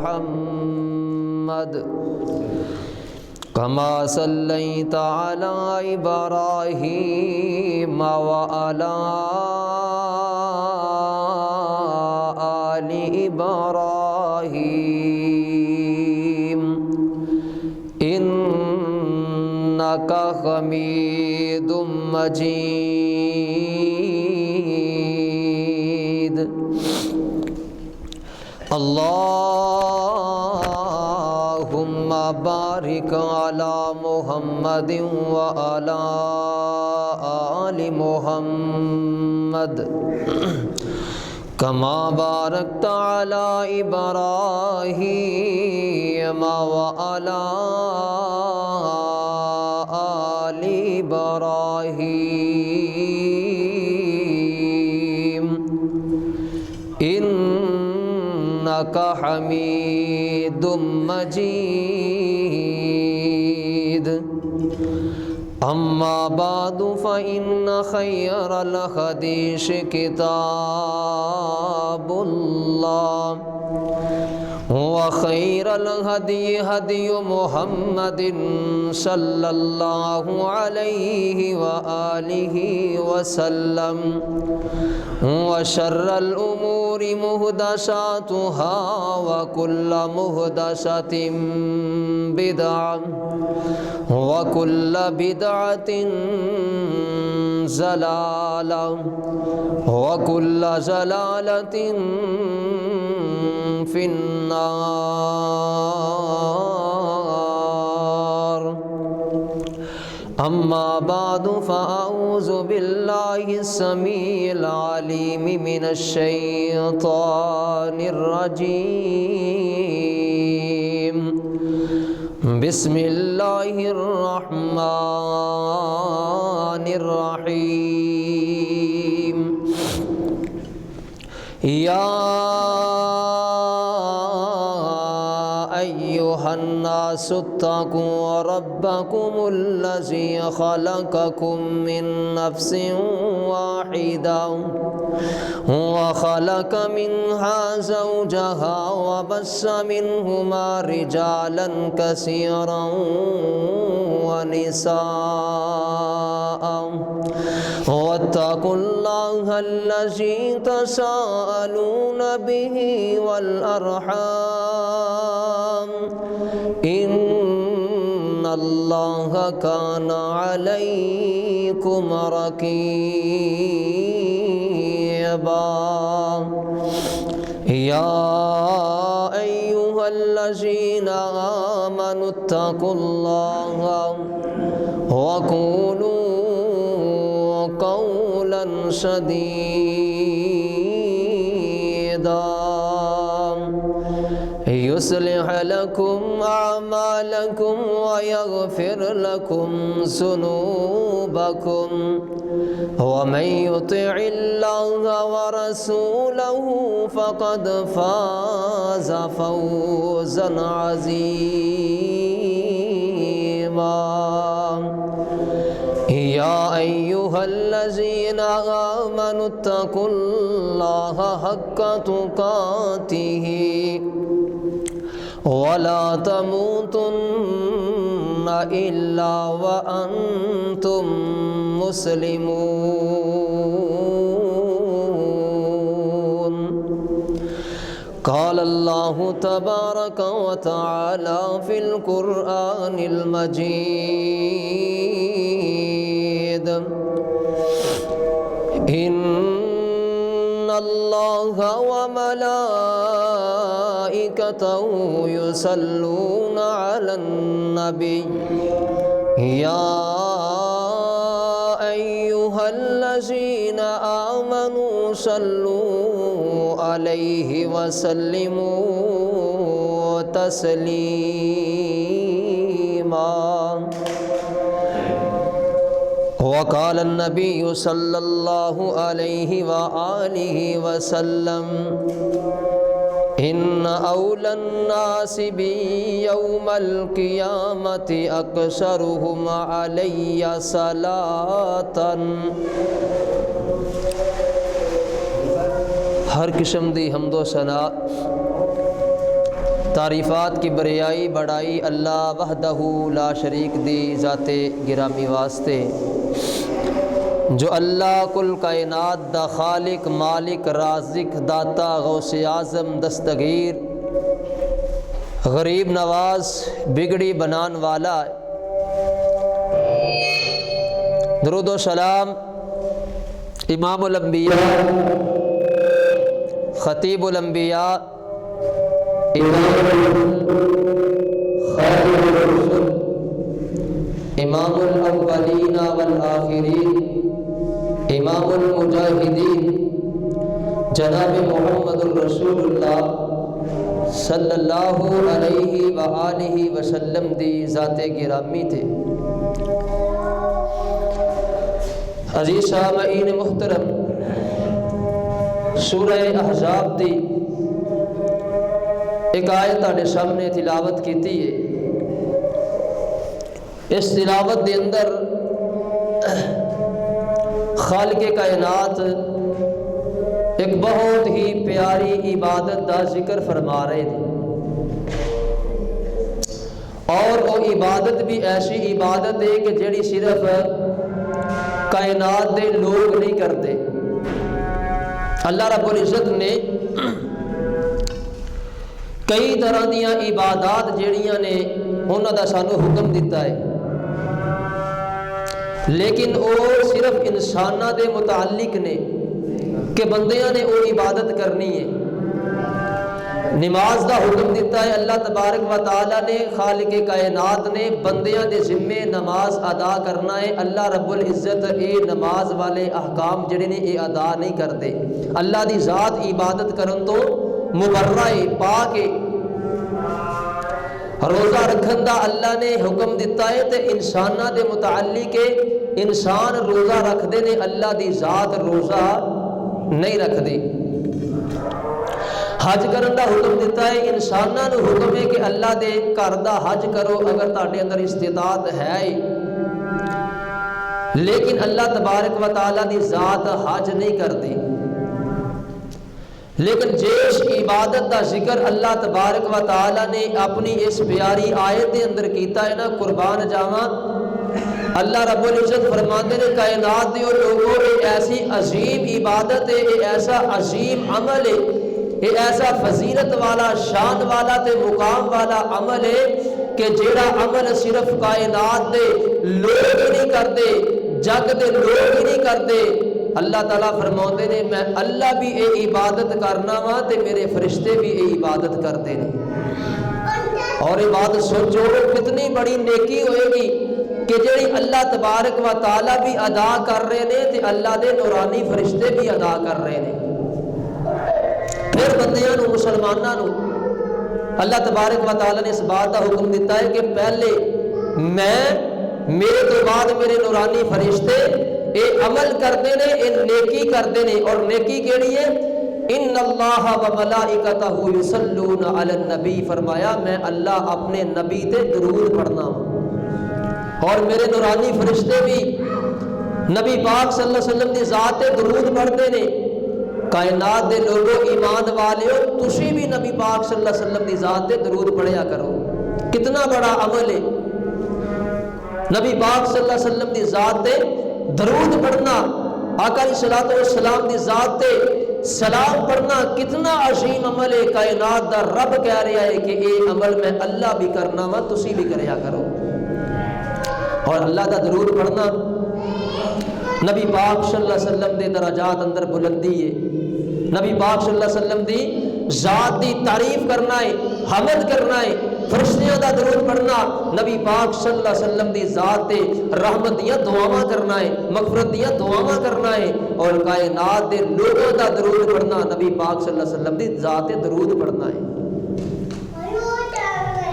محمد كما صليت على إبراهيم وعلى آل إبراهيم إنك حميد مجيد. اللهم بارك على محمد وعلى آل محمد كما باركت على إبراهيم وعلى آل إبراهيم إنك حميد مجيد. أما بعد فإن خير الحديث كتاب الله وخير الهدي هدي محمد صلى الله عليه وآله وسلم وشر الأمور محدثاتها وكل محدثة بدعة وكل بدعة ضلالة وكل ضلالة في النار. أما بعد فأعوذ بالله السميع العليم من الشيطان الرجيم. بسم الله الرحمن الرحيم. يا أيها الناس اتقوا ربكم الذي خلقكم من نفس واحدة وخلق منها زوجها وبث منهما رجالا كثيرا ونساء واتقوا الله الذي تساءلون به والأرحام إن الله كان عليكم رقيبا. يا أيها الذين آمنوا اتقوا الله وقولوا قولا سديدا. يصلح لكم أعمالكم ويغفر لكم ذنوبكم ومن يطع الله ورسوله فقد فاز فوزا عظيما يا أيها الذين آمنوا اتقوا الله حق تقاته ولا تموتن إلا وأنتم مسلمون قال الله تبارك وتعالى في القرآن المجيد إن الله وملائكته يصلون على النبي يا أيها الذين آمنوا صلوا عليه وسلموا تسليما وقال النبي صلى الله عليه وآله وسلم إن أولى الناس بي يوم القيامة أكثرهم علي صلاة ہر قسم دی حمد و ثنا تعریفات کی بریائی بڑائی اللہ وحدہ لا شریک دی ذات گرامی واسطے جو اللہ کل کائنات دا خالق مالک رازق داتا غوث اعظم دستگیر غریب نواز بگڑی بنان والا درود و سلام امام الانبیاء خطیب الانبیاء امام الاولین والآخرین امام المجاہدین جناب محمد الرسول اللہ صلی اللہ علیہ وآلہ وسلم دی ذات گرامی تھے۔ عزیز سامعین محترم، سورہ احزاب دی ایک آیت تہاڈے سامنے تلاوت کیتی ہے۔ اس تلاوت دے اندر خالق کائنات ایک بہت ہی پیاری عبادت دا ذکر فرما رہے تھے، اور وہ عبادت بھی ایسی عبادت ہے کہ جڑی صرف کائنات دے لوگ نہیں کرتے۔ اللہ رب العزت نے کئی طرح دیاں عبادات جڑیاں نے انہاں دا سانو حکم دیتا ہے، لیکن وہ صرف انساناں دے متعلق نے کہ بندیاں نے وہ عبادت کرنی ہے۔ نماز دا حکم دیتا ہے اللہ تبارک و تعالی نے، خالق کائنات نے بندیاں دے ذمے نماز ادا کرنا ہے۔ اللہ رب العزت اے نماز والے احکام جڑے نے اے ادا نہیں کرتے۔ اللہ دی ذات عبادت کرن تو مبرہ ہے، پاک ہے۔ روزہ رکھن دا اللہ نے حکم دیتا ہے تے انساناں دے متعلق انسان روزہ رکھ دے نے، اللہ دی ذات روزہ نہیں رکھ دی۔ حج کرن دا حکم دیتا ہے، انساناں نو حکم ہے کہ اللہ دے گھر دا حج کرو اگر تہاڈے اندر استطاعت ہے، لیکن اللہ تبارک و تعالی دی ذات حج نہیں کرتی۔ لیکن جس عبادت دا ذکر اللہ تبارک و تعالی نے اپنی اس پیاری آیت دے اندر کیتا ہے نا، قربان جاواں، اللہ رب العزت فرماتے ہیں کائنات دے لوگوں یہ ایسی عظیم عبادت ہے، یہ ایسا عظیم عمل ہے، یہ ایسا فضیلت والا شان والا تے مقام والا عمل ہے کہ جیڑا عمل صرف کائنات دے لوگ ہی نہیں کرتے، جگ دے لوگ ہی نہیں کرتے۔ اللہ تعالیٰ فرماتے نے میں اللہ بھی اے عبادت کرنا وا تے میرے فرشتے بھی اے عبادت کرتے ہیں۔ اور عبادت سوچو کتنی بڑی نیکی ہوئے گی کہ جڑی اللہ تبارک و تعالیٰ بھی ادا کر رہے ہیں تے اللہ دے نورانی فرشتے بھی ادا کر رہے ہیں۔ پھر بندیاں نو مسلماناں نو اللہ تبارک و تعالیٰ نے اس بات کا حکم دیتا ہے کہ پہلے میں میرے تو بعد میرے نورانی فرشتے اے عمل کرتے نے، اے نیکی کرتے نے، اور نیکی کیڑی ہے؟ ان اللہ و ملائکتہ یصلون علی النبی، فرمایا میں اللہ اپنے نبی تے درود پڑھنا ہوں، اور میرے نورانی فرشتے بھی نبی پاک صلی اللہ علیہ وسلم دی ذات تے درود پڑھتے نے۔ کائنات دے لوگوں، ایمان والیو، تسی بھی نبی پاک صلی اللہ علیہ وسلم دی ذات تے درود پڑھیا کرو۔ کتنا بڑا عمل ہے نبی پاک صلی اللہ علیہ وسلم دی ذات تے درود پڑھنا، آقا علیہ الصلوۃ والسلام دی ذات تے سلام پڑھنا کتنا عظیم عمل ہے۔ کائنات دا رب کہہ رہا ہے کہ اے عمل میں اللہ بھی کرنا وا، تسی بھی کریا کرو۔ اور اللہ دا درود پڑھنا نبی پاک صلی اللہ علیہ وسلم دے درجات اندر بلندی ہے۔ نبی پاک صلی اللہ علیہ وسلم دی ذات دی تعریف کرنا ہے، حمد کرنا ہے، فرشتیاں دا درود پڑھنا، نبی پاک صلی اللہ علیہ وسلم دی ذات تے رحمت دیاں دعاواں کرنا ہے، مغفرت دیاں دعاواں کرنا ہے، اور کائنات دے لوگوں دا درود پڑھنا، نبی پاک صلی اللہ علیہ وسلم دی ذات تے درود پڑھنا ہے۔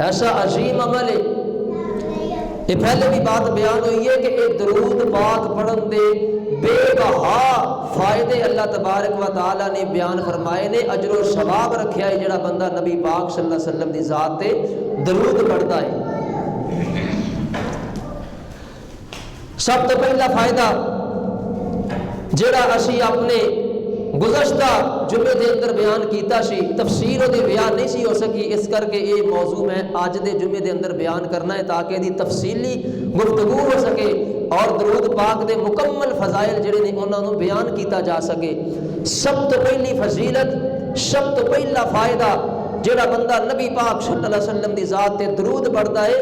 ایسا عظیم عمل ہے۔ یہ پہلے بھی بات بیان ہوئی ہے کہ یہ درود پاک پڑھن دے بے بہا فائدے اللہ تبارک و تعالی نے بیان فرمائے نے، اجر و ثواب رکھیا ہے جڑا بندہ نبی پاک صلی اللہ علیہ وسلم دی ذات تے درود پڑھتا ہے۔ سب تو پہلا فائدہ جڑا اسی اپنے گزشتہ جمعے دے اندر بیان کیتا سی، تفسیر دے بیان نہیں سی ہو سکی، اس کر کے یہ موضوع میں آج دے جمعے دے اندر بیان کرنا ہے تاکہ دی تفصیلی گفتگو ہو سکے اور درود پاک دے مکمل فضائل جڑے نے انہاں نوں بیان کیتا جا سکے۔ سب تو پہلی فضیلت، سب تو پہلا فائدہ جڑا بندہ نبی پاک صلی اللہ علیہ وسلم دی ذات تے درود پڑھتا ہے،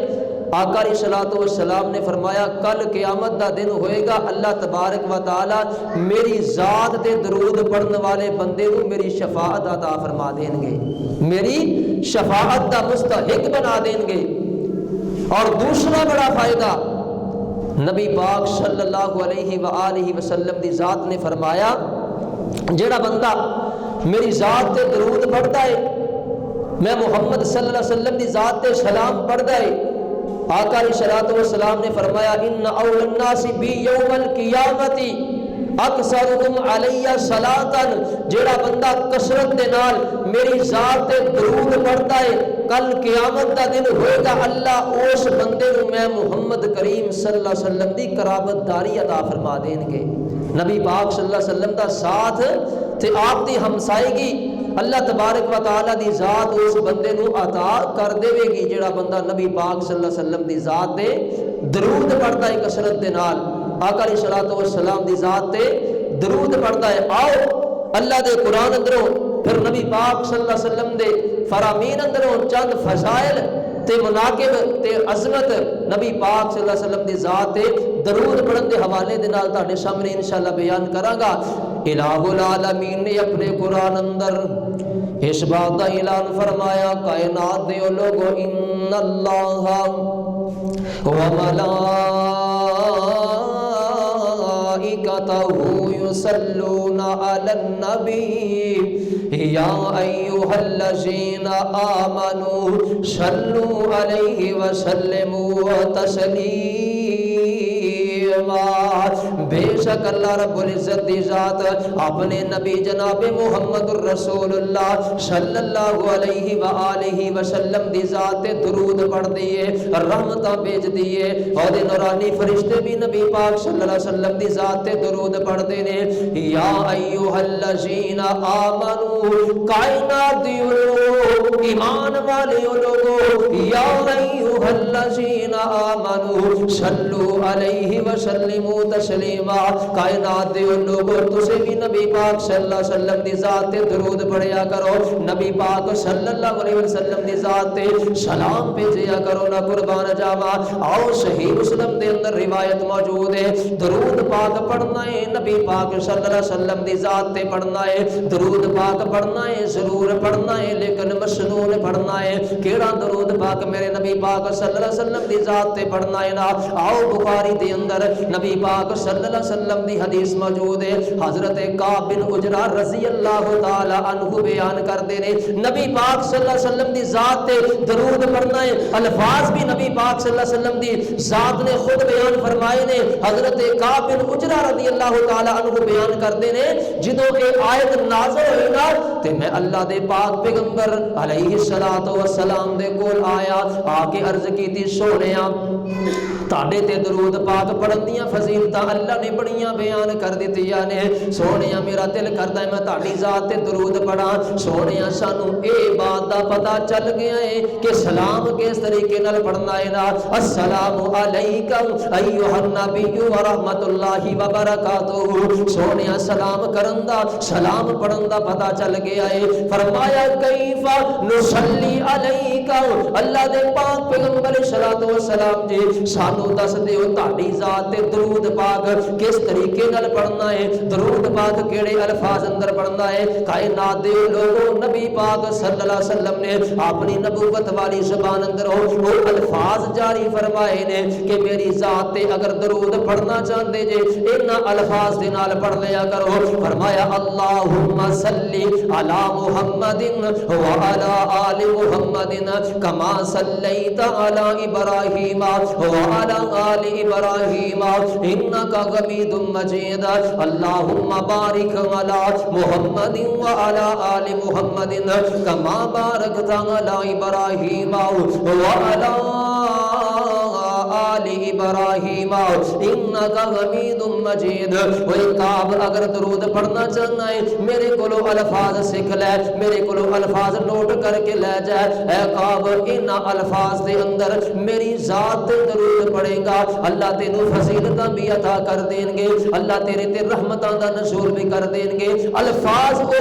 آقا علیہ الصلوۃ والسلام نے فرمایا کل قیامت دا دن ہوئے گا، اللہ تبارک و تعالی میری ذات تے درود پڑھنے والے بندے کو میری شفاعت عطا فرما دیں گے، میری شفاعت دا مستحق بنا دیں گے۔ اور دوسرا بڑا فائدہ نبی پاک صلی اللہ علیہ وآلہ وسلم دی ذات نے فرمایا جڑا بندہ میری ذات تے درود پڑھتا ہے، میں محمد صلی اللہ علیہ وسلم دی ذات تے سلام پڑھتا ہے، آقا علیہ الصلوۃ والسلام نے فرمایا ان اول الناس بی یوم القیامت اکثرهم علی صلاۃ، جڑا بندہ کثرت دے نال میری ذات تے درود پڑھتا ہے، کل قیامت دا دن ہوئے گا اللہ اس بندے کو میں محمد کریم صلی اللہ علیہ وسلم دی قرابت داری عطا فرما دیں گے۔ نبی پاک صلی اللہ علیہ وسلم دا ساتھ تے آپ دی ہمسائیگی اللہ تبارک و تعالی دی ذات اس بندے نو عطا کر دے گی جڑا بندہ نبی پاک صلی اللہ علیہ وسلم دی ذات تے درود پڑھتا ہے کثرت دے نال، آقا علیہ الصلوۃ والسلام دی ذات تے درود پڑھتا ہے۔ آؤ اللہ دے قرآن اندروں پھر نبی پاک صلی اللہ علیہ وسلم دے فرامین اندروں چند فضائل تے مناقب تے عظمت نبی پاک صلی اللہ علیہ وسلم دی ذات تے درود پڑھن دے حوالے دے نال تہاڈے سامنے انشاءاللہ بیان کراں گا۔ الہ العالمین نے اپنے قرآن اندر اس بات کا اعلان فرمایا کائنات دے لوگو ان اللہ و ملائکتہ یصلون علی النبی یا ایھا الذین آمنوا صلوا علیہ وسلموا تسلیما۔ بے شک اللہ رب العزت دی ذات اپنے نبی جناب محمد الرسول اللہ صلی اللہ علیہ وآلہ وسلم دی ذات درود پڑھ دیے، رحمتاں بھیج دیے، اور نورانی فرشتے بھی نبی پاک صلی اللہ علیہ وسلم دی ذات درود پڑھ دے نے۔ یا ایھا الذین آمنو، کائنات دی ایمان والے لوگو، یا ایھا الذین آمنو صلوا علیہ وسلموا تسلیما، کائنات دے لوگو تسے بھی نبی پاک صلی اللہ علیہ وسلم دی ذات تے درود پڑھیا کرو، نبی پاک صلی اللہ علیہ وسلم دی ذات تے سلام بھیجیا کرو نا قربان جاوا۔ آؤ صحیح مسلم دے اندر روایت موجود ہے، درود پاک پڑھنا ہے نبی پاک صلی اللہ علیہ وسلم دی ذات تے پڑھنا ہے، درود پاک پڑھنا ہے ضرور پڑھنا ہے لیکن مسنون پڑھنا ہے۔ کیڑا درود پاک میرے نبی پاک صلی اللہ علیہ وسلم دی ذات تے پڑھنا ہے نا. آؤ بخاری دے اندر نبی پاک صلی اللہ علیہ وسلم دی حدیث موجود ہے. حضرت کعب بن عجرہ رضی اللہ تعالی عنہ بیان کردے نے نبی پاک صلی اللہ علیہ وسلم دی ذات تے درود پڑھنا ہے. الفاظ بھی نبی پاک صلی اللہ علیہ وسلم دی ذات نے خود بیان فرمائے نے. حضرت کعب بن عجرہ رضی اللہ تعالی عنہ بیان کردے نے جدوں اے آیت نازل ہوئی نا تے میں اللہ دے پاک پیغمبر علیہ الصلوۃ والسلام دے کول آیا آ کے عرض کیتی سونیا تاڑے تے درود پاک پڑھن دیاں فضیلتاں اللہ نے بڑیاں بیان کر دتیاں نے. سونیا میرا دل کردا ہے میں تاڑی ذات تے درود پڑھاں. سونیا سانو اے بات دا پتہ چل گیا ہے کہ سلام کس طریقے نال پڑھنا ہے نا. السلام علیکم ایھا النبی ورحمۃ اللہ وبرکاتہ. سونیا سلام کرن دا سلام پڑھن دا پتہ چل گیا ہے. فرمایا کیف نصلی علیکا اللہ دے پاک پیغمبر صلوات و سلام جی سانو دس دیو تہاڈی ذات تے درود پاک کس طریقے نال پڑھنا ہے. درود پاک کیڑے الفاظ اندر پڑھنا ہے. کائنات دے لوگوں نبی پاک صلی اللہ علیہ وسلم نے اپنی نبوت والی زبان اندر وہ الفاظ جاری فرمائے نے کہ میری ذات تے اگر درود پڑھنا چاہندے جے انہاں الفاظ دے نال پڑھ لیا کرو. فرمایا اللہم صلی علی محمد وعلی آل محمد کما صلیت علی ابراہیم وعلی آل ابراہیم انک حمید مجید. اللہم بارک علی محمد وعلی آل محمد کما بارکت علی ابراہیم وعلی آل ابراہیم انک حمید مجید. وہ کعب اگر درود پڑھنا چاہنا ہے میرے کولو الفاظ سیکھ لے, میرے کولو الفاظ نوٹ کر کے لے جائے. اے کعب ان الفاظ دے اندر میری ذات تے درود پڑھے گا اللہ تینوں فضیلتاں بھی عطا کر دین گے, اللہ تیرے تے رحمتاں دا نزول بھی کر دین گے. الفاظ او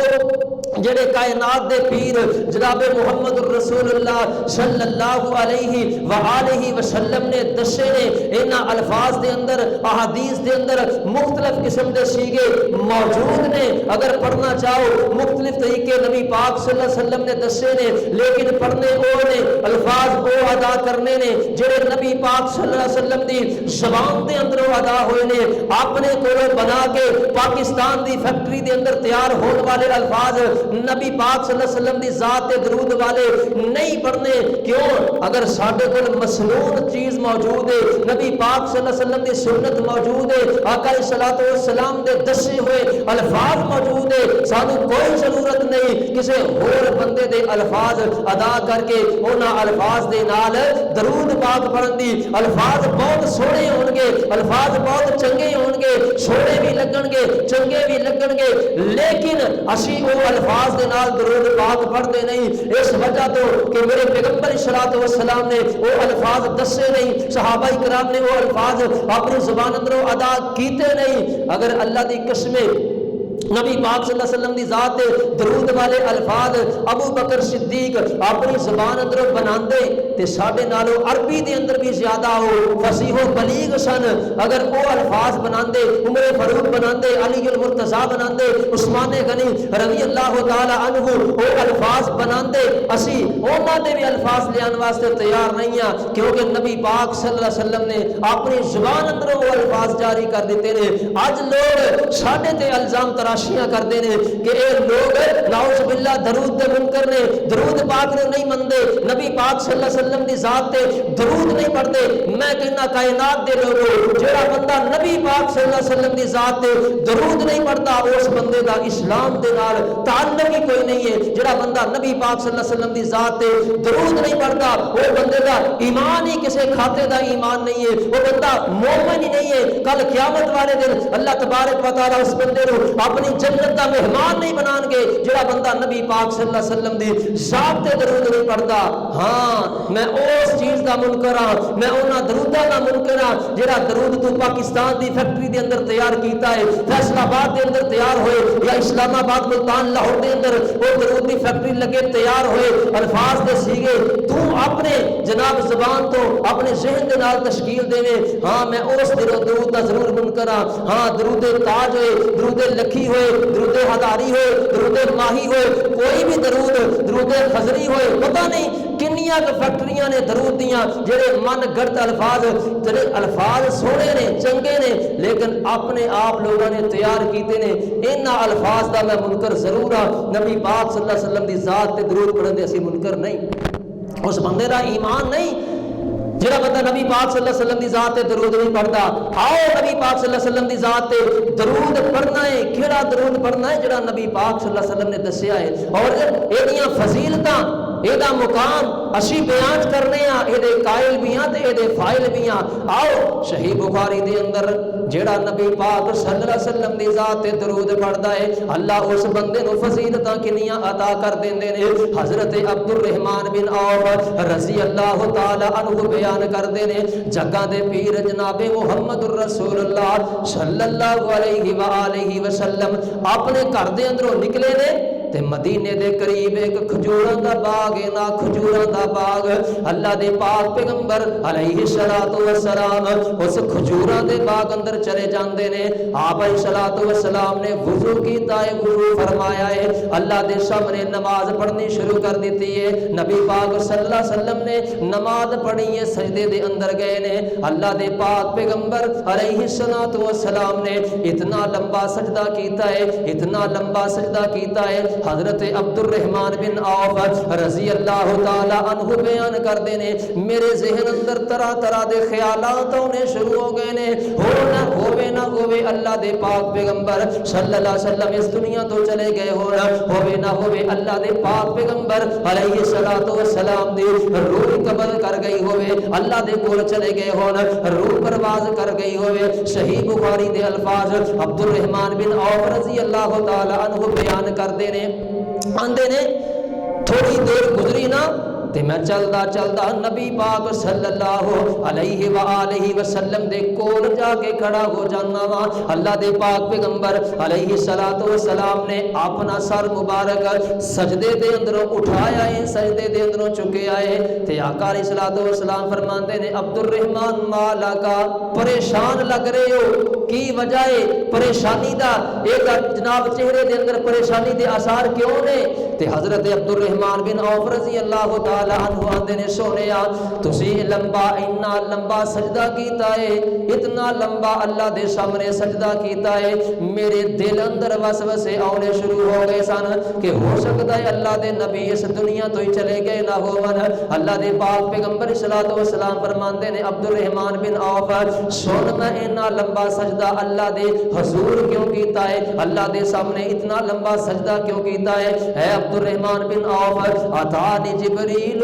جڑے کائنات دے پیر جناب محمد رسول اللہ صلی اللہ علیہ وآلہ وسلم نے دسے نے. انہاں الفاظ دے اندر احادیث دے اندر مختلف قسم دے سیغے موجود نے. اگر پڑھنا چاہو مختلف طریقے نبی پاک صلی اللہ علیہ وسلم نے دسے نے, لیکن پڑھنے او نے الفاظ او ادا کرنے نے جڑے نبی پاک صلی اللہ علیہ وسلم دی زبان دے اندر ادا ہوئے نے. اپنے کولوں بنا کے پاکستان دی فیکٹری دے اندر تیار ہونے والے الفاظ نبی پاک صلی اللہ علیہ وسلم دی ذات تے درود والے نہیں پڑھنے. کیوں؟ اگر ساڈے کول مسنون چیز موجود ہے, نبی پاک صلی اللہ علیہ وسلم دی سنت موجود ہے, آقا صلوات و سلام دے دسے ہوئے الفاظ موجود ہے, سانو کوئی ضرورت نہیں کسی اور بندے دے الفاظ ادا کر کے انہاں الفاظ دے نال درود پاک پڑھن دی. الفاظ بہت سونے ہون گے, الفاظ بہت چنگے ہون گے, سونے بھی لگن گے, چنگے بھی لگن گے, لیکن اسی او الفاظ دے نال درود پاک پڑھتے نہیں اس وجہ تو کہ میرے پیغمبر صلوات و سلام نے وہ الفاظ دسے نہیں, صحابہ کرام نے وہ الفاظ اپنی زبان اندروں ادا کیتے نہیں. اگر اللہ دی قسمیں نبی پاک صلی اللہ علیہ وسلم دی ذات تے درود والے الفاظ ابو بکر صدیق اپنی زبان اندروں بناندے تے ساڈے نالوں عربی دے اندر بھی زیادہ ہو فصیح و بلیغ سن. اگر وہ الفاظ بناندے, عمر فاروق بناندے, علی المرتضیٰ بناندے, عثمان غنی رضی اللہ تعالی عنہ وہ الفاظ بناندے, اسی انہاں دے بھی الفاظ لیان واسطے تیار نہیں ہاں, کیونکہ نبی پاک صلی اللہ علیہ وسلم نے اپنی زبان اندروں وہ الفاظ جاری کر دیتے نے. اج لوگ ساڈے تے الزام تراشیاں کرتے ہیں کہ اے لوگ نعوذ باللہ درود دے منکر نے, درود پاک نے نہیں مندے, نبی پاک صلی اللہ علیہ وسلم دی ذات تے درود نہیں پڑھتے. میں کہنا کائنات دے لوگوں جڑا بندہ نبی پاک صلی اللہ علیہ وسلم دی ذات تے درود نہیں پڑھتا اس بندے دا اسلام دے نال تعلق ہی کوئی نہیں ہے. جڑا بندہ نبی پاک صلی اللہ علیہ وسلم دی ذات تے درود نہیں پڑھتا وہ بندے دا ایمان ہی کسے کھاتے دا ایمان نہیں ہے, وہ بندہ مومن ہی نہیں ہے. کل قیامت والے دن اللہ تبارک و تعالی اس بندے کو اپنی جنت دا مہمان نہیں بنان گے جڑا بندہ نبی پاک صلی اللہ علیہ وسلم دی ذات تے درود نہیں پڑھتا. ہاں میں اس چیز دا منکر ہاں, میں انہاں دروداں دا منکر ہاں جڑا درود تو پاکستان دی فیکٹری دے اندر تیار کیتا ہے, فیصل آباد دے اندر تیار ہوئے یا اسلام آباد ملتان لاہور دے اندر وہ درود دی فیکٹری لگے تیار ہوئے, الفاظ دے سیگے تو اپنے جناب زبان تو اپنے ذہن دے نال تشکیل دے. ہاں میں اس درود دا ضرور منکر ہاں. ہاں درود تاج ہوئے, درود لکھی ہوئے, درود ہزاری ہوئے, درود ماہی ہوئے, کوئی بھی درود خضری ہوئے, پتہ نہیں کنیاں فیکٹریاں نے درود دیاں جڑے من گڑت الفاظ جڑے الفاظ سونے نے چنگے نے لیکن اپنے آپ لوگوں نے تیار کیتے نے انہاں الفاظ دا میں منکر ضرور ہاں نبی پاک صلی اللہ علیہ وسلم دی ذات تے درود پڑھن دے اسی منکر نہیں اس بندے دا ایمان نہیں جڑا بندہ نبی پاک صلی اللہ علیہ وسلم دی ذات تے درود نہیں پڑھتا آؤ نبی پاک صلی اللہ علیہ وسلم دی ذات تے درود پڑھنا ہے کیڑا درود پڑھنا ہے جڑا نبی پاک صلی اللہ علیہ وسلم نے دسیا ہے اور ایڈیاں فضیلتاں ایڈا مقام اسی بیان کرنے ہاں اے دے قائل بھی ہاں تے اے دے فائل بھی ہاں آؤ صحیح بخاری دے اندر جڑا نبی پاک صلی اللہ علیہ وسلم دی ذات تے درود پڑھدا ہے اللہ اس بندے نو فضیلتاں کنیاں عطا کر دیندے نے حضرت عبد الرحمن بن عوف رضی اللہ تعالی عنہ بیان کردے نے جگہ دے پیر جناب محمد الرسول اللہ صلی اللہ علیہ وآلہ وسلم اپنے گھر دے اندروں نکلے نے تے مدینے دے قریب ایک کھجوراں دا باغ ہے نا کھجوراں دا باغ اللہ دے پاک پیغمبر علیہ الصلوۃ والسلام اس کھجوراں دے باغ اندر چلے جاندے نے آپ علیہ الصلوۃ والسلام نے وضو کیتا ہے وضو فرمایا ہے اللہ دے سامنے نماز پڑھنی شروع کر دیتی ہے نبی پاک صلی اللہ علیہ وسلم نے نماز پڑھی ہے سجدے دے اندر گئے نے اللہ دے پاک پیغمبر علیہ الصلوۃ والسلام نے اتنا لمبا سجدہ کیتا ہے اتنا لمبا سجدہ کیتا ہے حضرت عبد الرحمن بن عوف رضی اللہ تعالی عنہ بیان کردے نے میرے ذہن اندر طرح طرح دے خیالات ہونے شروع ہو گئے نے نہ ہوے اللہ دے پاک پیغمبر صلی اللہ علیہ وسلم اس دنیا تو چلے گئے ہوے نہ ہوے اللہ دے پاک پیغمبر علیہ الصلوۃ والسلام دی روح قبض کر گئی ہوے اللہ دے کول چلے گئے ہون روح پرواز کر گئی ہوے صحیح بخاری دے الفاظ عبد الرحمن بن عوف رضی اللہ تعالی عنہ بیان کردے نے آندے نے تھوڑی دیر گزری نا تے میں چلدا چلدا نبی پاک صلی اللہ علیہ وآلہ وسلم دے کول جا کے کھڑا ہو جانا وا اللہ دے پاک پیغمبر علیہ الصلوۃ والسلام نے اپنا سر مبارک سجدے دے اندروں اٹھایا ہے سجدے دے اندروں چکے آئے تے آقا علیہ الصلوۃ والسلام فرماندے نے عبد الرحمن مالا کا پریشان لگ رہے ہو کی وجہ ہے پریشانی دا ایک جناب چہرے دے اندر پریشانی دے آثار کیوں نے تے حضرت عبد الرحمن بن عوف رضی اللہ تعالی عنہ آندے نے سونیا تسی لمبا اتنا لمبا سجدہ کیتا ہے اتنا لمبا اللہ دے سامنے سجدہ کیتا ہے میرے دل اندر وسوسے آنے شروع ہو گئے سن کہ ہو سکتا ہے اللہ دے نبی اس دنیا تو ہی چلے گئے نہ ہون اللہ دے پاک پیغمبر صلی اللہ علیہ وسلم فرماندے نے عبد الرحمن بن عوف سن میں اتنا لمبا سجدہ اللہ دے حضور کیوں کیتا ہے اللہ دے سامنے اتنا لمبا سجدہ کیوں کیتا ہے اے عبد الرحمن بن عوف اتانی جبریل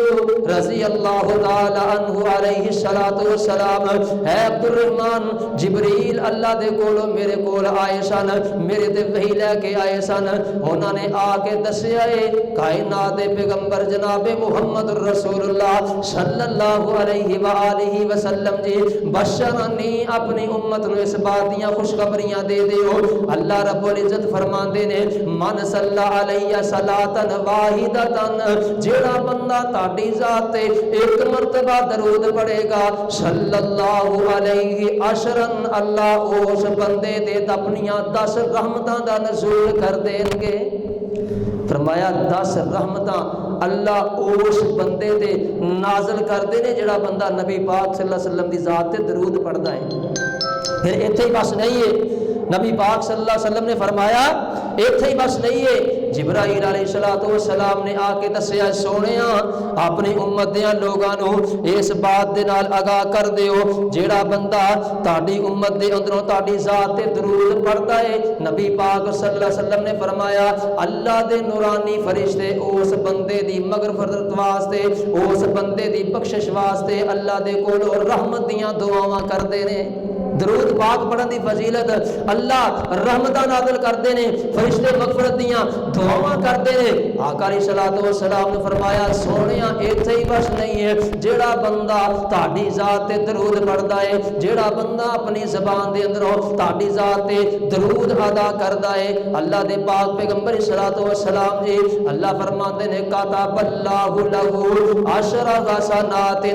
رضی اللہ تعالی عنہ علیہ الصلوۃ والسلام اے عبد الرحمن جبریل اللہ دے کولو میرے کول آئے سن میرے تے وحی لے کے آئے سن انہاں نے آ کے دسیا ہے کائنات دے پیغمبر جناب محمد رسول اللہ صلی اللہ علیہ وآلہ وسلم جی بشرنی اپنی امت نو اس بات دیاں خوشخبریاں دے دیو اللہ رب العزت فرماندے نے من صلی علیہ صلاۃ واحدۃ جیڑا بندہ تاڑی ذات تے ایک مرتبہ درود پڑھے گا صلی اللہ علیہ عشرن اللہ اس بندے دے اپنیاں 10 رحمتاں دا نزول کر دیں گے فرمایا 10 رحمتاں اللہ اس بندے دے نازل کر دے نے جڑا بندہ نبی پاک صلی اللہ علیہ وسلم دی ذات تے درود پڑھدا ہے پھر ایتھے ہی بس نہیں ہے نبی پاک صلی اللہ علیہ وسلم نے فرمایا ایتھے ہی بس نہیں ہے جبرائیل علیہ الصلوۃ والسلام نے آ کے دسیا سونیا اپنی امت دیاں لوگاں نو اس بات دے نال آگاہ کر دیو جیڑا بندہ تہاڈی امت دے اندروں تہاڈی ذات تے درود پڑھدا ہے نبی پاک صلی اللہ علیہ وسلم نے فرمایا اللہ دے نورانی فرشتے اس بندے دی مغفرت واسطے اس بندے دی بخشش واسطے اللہ دے کولوں رحمت دیاں دعاواں کردے نے درود پاک پڑھن دی فضیلت اللہ رحمتاں نازل کردے نے فرشتے مغفرت دیاں دعاواں کردے نے آقا علیہ الصلوۃ والسلام نے فرمایا سونیا ایتھے ہی بس نہیں ہے جیڑا بندہ تہاڈی ذات تے درود پڑھدا ہے جیڑا بندہ اپنی زبان دے اندروں تہاڈی ذات تے درود ادا کردا ہے اللہ دے پاک پیغمبر علیہ الصلوۃ والسلام جی اللہ فرماندے نے کتب اللہ لہ عشر حسنات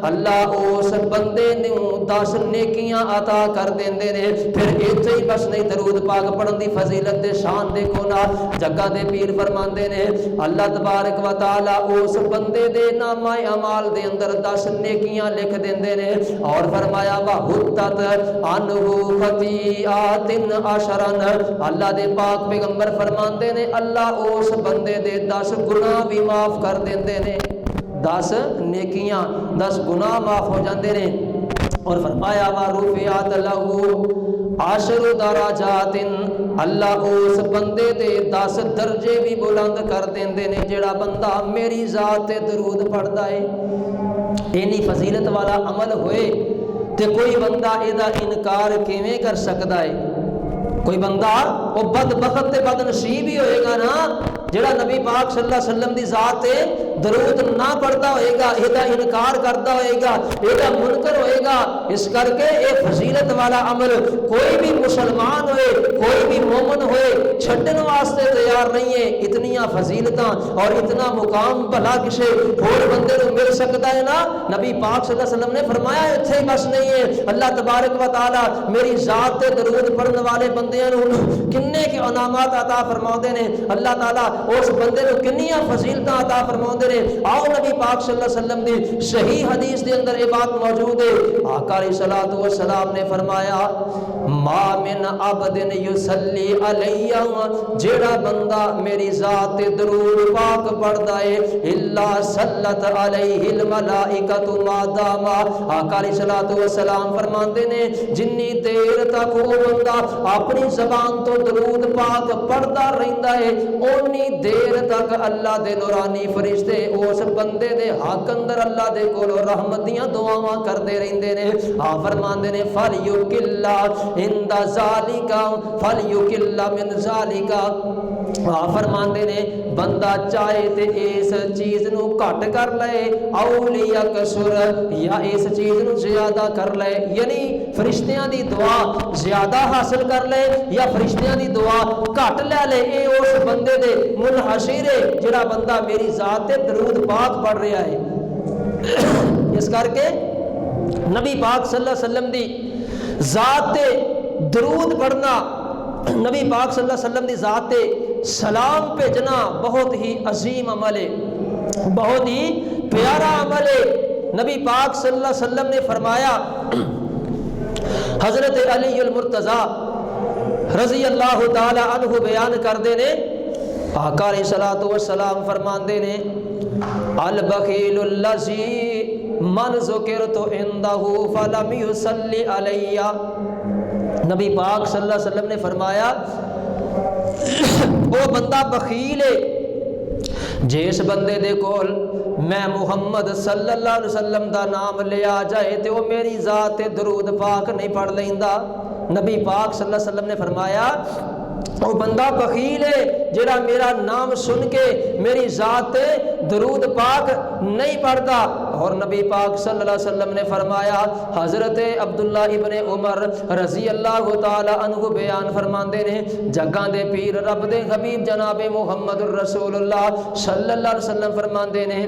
اللہ اس بندے نوں 10 نیکیاں عطا عطا کر دیندے نے۔ پھر ایتھے ہی بس نہیں، درود پاک پڑھن دی فضیلت دے شان دیکھو نا، جگہ دے پیر فرماندے نے اللہ تبارک و تعالی اس بندے دے نامہ اعمال دے اندر 10 نیکیاں لکھ دیندے نے، اور فرمایا وَحُطَّتْ عَنْهُ خَطِیئَاتٍ عَشْرًا، اللہ دے پاک پیغمبر فرماندے نے اللہ اس بندے دے 10 گناہ بھی معاف کر دیندے نے، 10 نیکیاں 10 گناہ معاف ہو جاندے نے۔ اور فرمایا وَرُفِعَتْ لَهُ 10 درجات، اللہ اس بندے دے 10 درجے بھی بلند کر دیندے نے جڑا بندہ میری ذات تے درود پڑھدا ہے۔ اینی فضیلت والا عمل ہوئے تے کوئی بندہ ایدا انکار کیویں کر سکدا ہے؟ کوئی بندہ وہ بدبخت تے بد نصیب ہی ہوئے گا نا جڑا نبی پاک صلی اللہ علیہ وسلم دی ذات تے درود نہ پڑھتا ہوئے گا، ایدا انکار کرتا ہوئے گا، ایدا منکر ہوئے گا۔ اس کر کے اے فضیلت والا عمل کوئی بھی مسلمان ہوئے، کوئی بھی مومن ہوئے چھڈن واسطے تیار نہیں ہے۔ اتنیاں فضیلتاں اور اتنا مقام بھلا کسے اور بندے کو مل سکتا ہے نا؟ نبی پاک صلی اللہ علیہ وسلم نے فرمایا اتھے ہی بس نہیں ہے، اللہ تبارک و تعالی میری ذات تے درود پڑھن والے بندیاں نوں کنے کے انعامات عطا فرماؤندے نے، اللہ تعالی اس بندے نوں کنیاں فضیلتاں عطا فرماؤندے نے۔ آؤ نبی پاک صلی اللہ علیہ وسلم دی صحیح حدیث دے اندر یہ بات موجود ہے، آقا علیہ الصلوۃ والسلام نے فرمایا ما من عبد یصلی علی، جڑا بندہ میری ذات تے درود پاک پڑھدا ہے الا صلت علیہ الملائکۃ ما دام، آقا علیہ الصلوۃ والسلام فرماندے نے جنی دیر تک وہ بندہ اپنی زبان تو درود پاک پڑھدا رہندا ہے اونی دیر تک اللہ دے نورانی فرشتے اس بندے دے حق اندر اللہ دے کولو رحمت دیاں دعاواں کردے رہندے نے۔ فرماندے نے فلیکل عند ذالک فلیکل من ذالک، فرماندے نے بندہ چاہے تے اس چیز نو گھٹ کر لے او لیکسر، یا اس چیز نو زیادہ کر لے، یعنی فرشتیاں دی دعا زیادہ حاصل کر لے یا فرشتیاں دی دعا گھٹ لے لے، اے اس بندے دے منحصر ہے جڑا بندہ میری ذات تے درود پاک پڑھ رہا ہے۔ اس کر کے نبی پاک صلی اللہ علیہ وسلم دی ذات تے درود پڑھنا، نبی پاک صلی اللہ علیہ وسلم دی ذات تے سلام بھیجنا بہت ہی عظیم عمل ہے، بہت ہی پیارا عمل ہے۔ نبی پاک صلی اللہ علیہ وسلم نے فرمایا، حضرت علی المرتضیٰ رضی اللہ تعالی عنہ بیان کردے نے، آقا علیہ الصلوۃ والسلام فرماندے نے البخیل الذی من ذکرت عندہ فلم یصلی علی، نبی پاک صلی اللہ علیہ وسلم نے فرمایا وہ بندہ بخیل ہے جس بندے دے کول میں محمد صلی اللہ علیہ وسلم دا نام لیا جائے تے وہ میری ذات تے درود پاک نہیں پڑھ لیندا۔ نبی پاک صلی اللہ علیہ وسلم نے فرمایا وہ بندہ بخیل ہے جڑا میرا نام سن کے میری ذات تے درود پاک نہیں پڑھتا۔ اور نبی پاک صلی اللہ علیہ وسلم نے فرمایا، حضرت عبداللہ ابن عمر رضی اللہ تعالی عنہ بیان فرماندے نے، جگاں دے پیر رب دے حبیب جناب محمد الرسول اللہ صلی اللہ علیہ وسلم فرماندے نے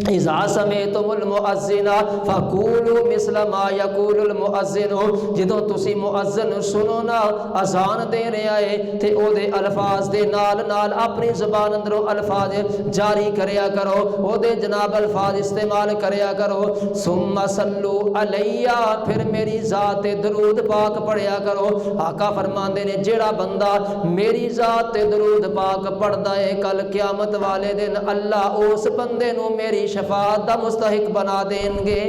اذا سمعتم المؤذن فقولوا مثل ما يقول المؤذن، جدوں تسی مؤذن سنو نا اذان دے رہا ہے تے او دے الفاظ دے نال نال اپنی زبان اندروں الفاظ جاری کریا کرو، او دے جناب الفاظ استعمال کریا کرو۔ ثم صلو علیہ، پھر میری ذات درود پاک پڑھیا کرو۔ آقا فرماندے نے جیڑا بندہ میری ذات درود پاک پڑھدا ہے کل قیامت والے دن اللہ اس بندے نو میری شفاعت دا مستحق بنا دیں گے۔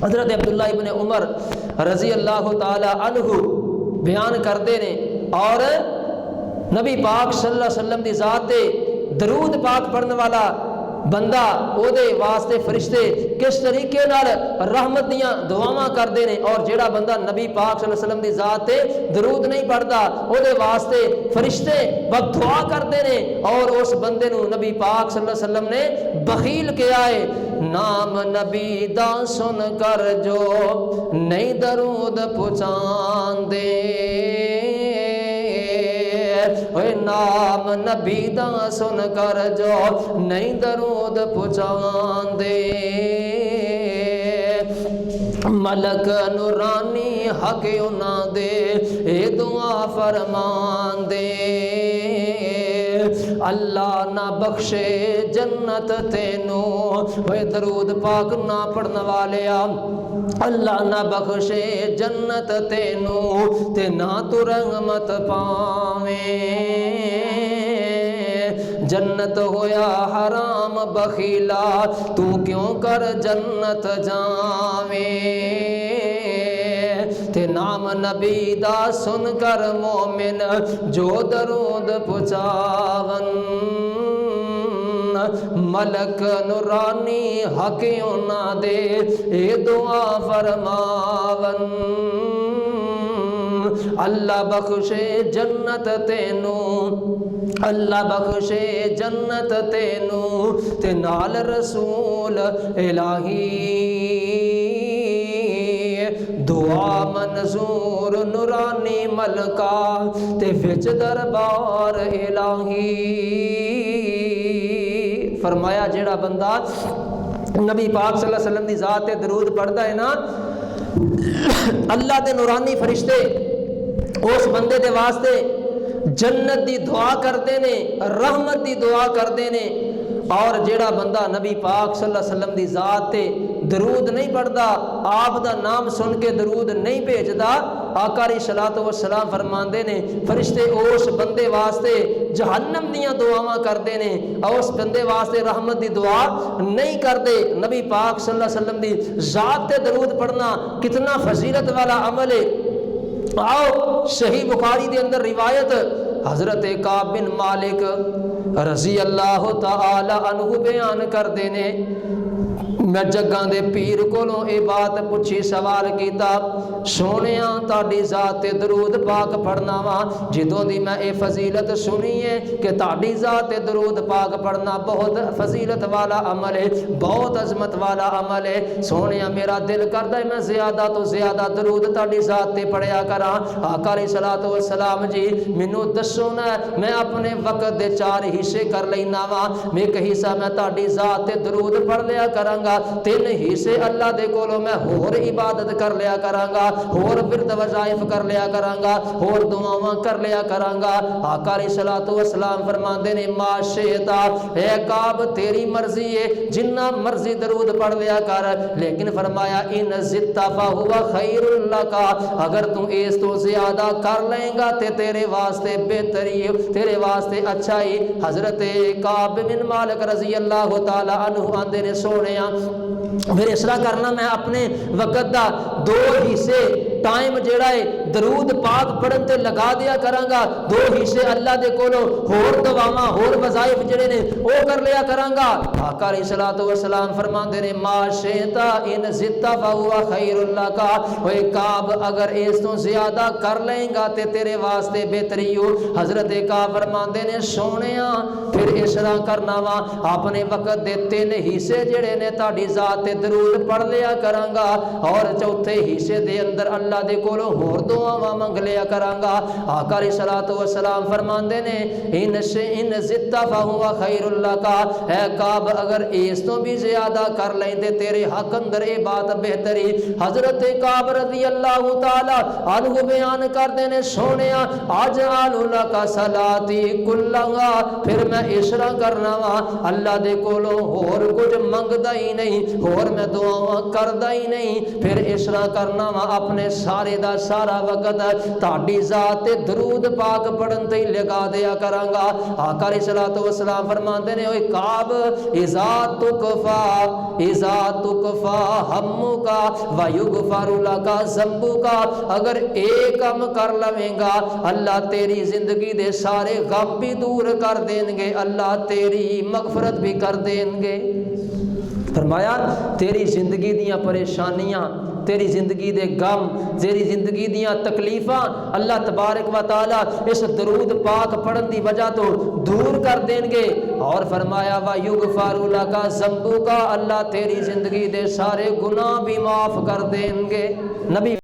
حضرت عبداللہ ابن عمر رضی اللہ تعالی عنہ بیان کردے نے، اور نبی پاک صلی اللہ علیہ وسلم دی ذات تے درود پاک پڑھنے والا بندہ او دے واسطے فرشتے کس طریقے نال رحمت دیاں دعاواں کردے نے، اور جیڑا بندہ نبی پاک صلی اللہ علیہ وسلم دی ذات تے درود نہیں پڑھدا او دے واسطے فرشتے بد دعا کردے نے، اور اس بندے نو نبی پاک صلی اللہ علیہ وسلم نے بخیل کیا ہے۔ نام نبی دا سن کر جو نہیں درود پہنچاندے، نام نبی دا سن کر جو نہیں درود پہنچاندے، ملک نورانی حق انہاں دے اے دعا فرمان دے اللہ نہ بخشے جنت تینو اے درود پاک نہ پڑھنے والیا اللہ نہ بخشے جنت تینو تے نہ تو رحمت پاویں جنت ہویا حرام بخیلا تو کیوں کر جنت جاویں تے نام نبی دا سن کر مومن جو درود پچاون ملک نورانی حق انہاں دے اے دعا فرماون اللہ بخشے جنت تینو اللہ بخشے جنت تینو تے نال رسول الہی دعا منظور نورانی ملکا تے وچ دربار الہی فرمایا جیڑا بندہ نبی پاک صلی اللہ علیہ وسلم دی ذات تے درود پڑھدا ہے نا اللہ دے نورانی فرشتے اس بندے دے واسطے جنت دی دعا کرتے نے رحمت دی دعا کرتے نے اور جیڑا بندہ نبی پاک صلی اللہ علیہ وسلم دی ذات تے درود نہیں پڑھدا آپ دا نام سن کے درود نہیں بھیجدا آقا علیہ الصلوۃ والسلام فرماندے نے فرشتے اس بندے واسطے جہنم دیاں دعاواں کردے نے اور اس بندے واسطے رحمت دی دعا نہیں کردے نبی پاک صلی اللہ علیہ وسلم دی ذات تے درود پڑھنا کتنا فضیلت والا عمل ہے آؤ صحیح بخاری دے اندر روایت حضرت کعب بن مالک رضی اللہ تعالی عنہ بیان کر دینے میں جگاں دے پیر کولوں اے بات پوچھی سوال کیتا سونیاں تاڑی ذات درود پاک پڑھنا وا جدوں دی میں اے فضیلت سنی ہے کہ تاڑی ذات درود پاک پڑھنا بہت فضیلت والا عمل ہے بہت عظمت والا عمل ہے سونیاں میرا دل کردا ہے میں زیادہ تو زیادہ درود تاڑی ذات تے پڑھیا کراں آقا علیہ الصلوۃ والسلام جی مینوں دسو نا میں اپنے وقت دے 4 حصے کر لینا وا میں ایک حصہ میں تاڑی ذات تے درود پڑھ لیا کراں گا 3 حصے اللہ دے کولوں میں ہور عبادت کر لیا کراں گا ہور ورد وظائف کر لیا کراں گا ہور دعاواں کر لیا کراں گا آقا علیہ الصلوۃ والسلام فرماندے نے ما شئتا اے کعب تیری مرضی ہے جنہ مرضی درود پڑھ لیا کر لیکن فرمایا ان زدت فهو خیر لک اگر تو اس تو زیادہ کر لیں گا تے تیرے واسطے بہتری تیرے واسطے اچھائی حضرت کعب بن مالک رضی اللہ تعالی عنہ آندے نے سونیاں پھر اس طرح کرنا میں اپنے وقت دا 2 حصے ٹائم جیڑا ہے درود پاک پڑھن تے لگا دیا کراں گا 2 حصے اللہ دے کولوں ہور دعاواں ہور وظائف جڑے نے او کر لیا کراں گا آقا علیہ الصلوۃ والسلام فرماندے نے ما شئتا ان زدت فهو خیر لک اے کعب اگر اس تو زیادہ کر لیں گا تے تیرے واسطے بہتری ہو حضرت کعب فرماندے نے سونیاں پھر اس طرح کرنا وا اپنے وقت دے 3 حصے جڑے نے تاڑی ذات تے درود پڑھ لیا کراں گا اور 4تھے حصے دے اندر اللہ دے کولوں ہور دعاواں منگ لیا کراں گا آقا علیہ الصلوۃ والسلام فرماندے نے ان زدت فهو خیر لک اے کعب اگر اس تو بھی زیادہ کر لیندے تیرے حق اندر اے بات بہتری حضرت کعب رضی اللہ تعالی عنہ بیان کردے نے سونیا اجعل لک صلاتی کلھا پھر میں اس طرح کرنا وا اللہ دے کولوں ہور کچھ منگدا ہی نہیں ہور میں دعاواں کردا ہی نہیں پھر اس طرح کرنا وا اپنے سارے دا سارا وقت تاڑی ذات تے درود پاک پڑھن تے لگا دیا کراں گا آقا علیہ الصلوۃ والسلام فرماندے نے اوے کعب اذا تکفا ہمک ویغفر لک ذنبک اگر ایک کم کر لویں گا اللہ تیری زندگی دے سارے غم بھی دور کر دیں گے اللہ تیری مغفرت بھی کر دیں گے فرمایا تیری زندگی دیاں پریشانیاں تیری زندگی دے غم تیری زندگی دیاں تکلیفاں اللہ تبارک و تعالی اس درود پاک پڑھن دی وجہ تو دور کر دیں گے اور فرمایا وَيُغْفَرُ لَكَ ذَنبُكَ اللہ تیری زندگی دے سارے گناہ بھی معاف کر دیں گے نبی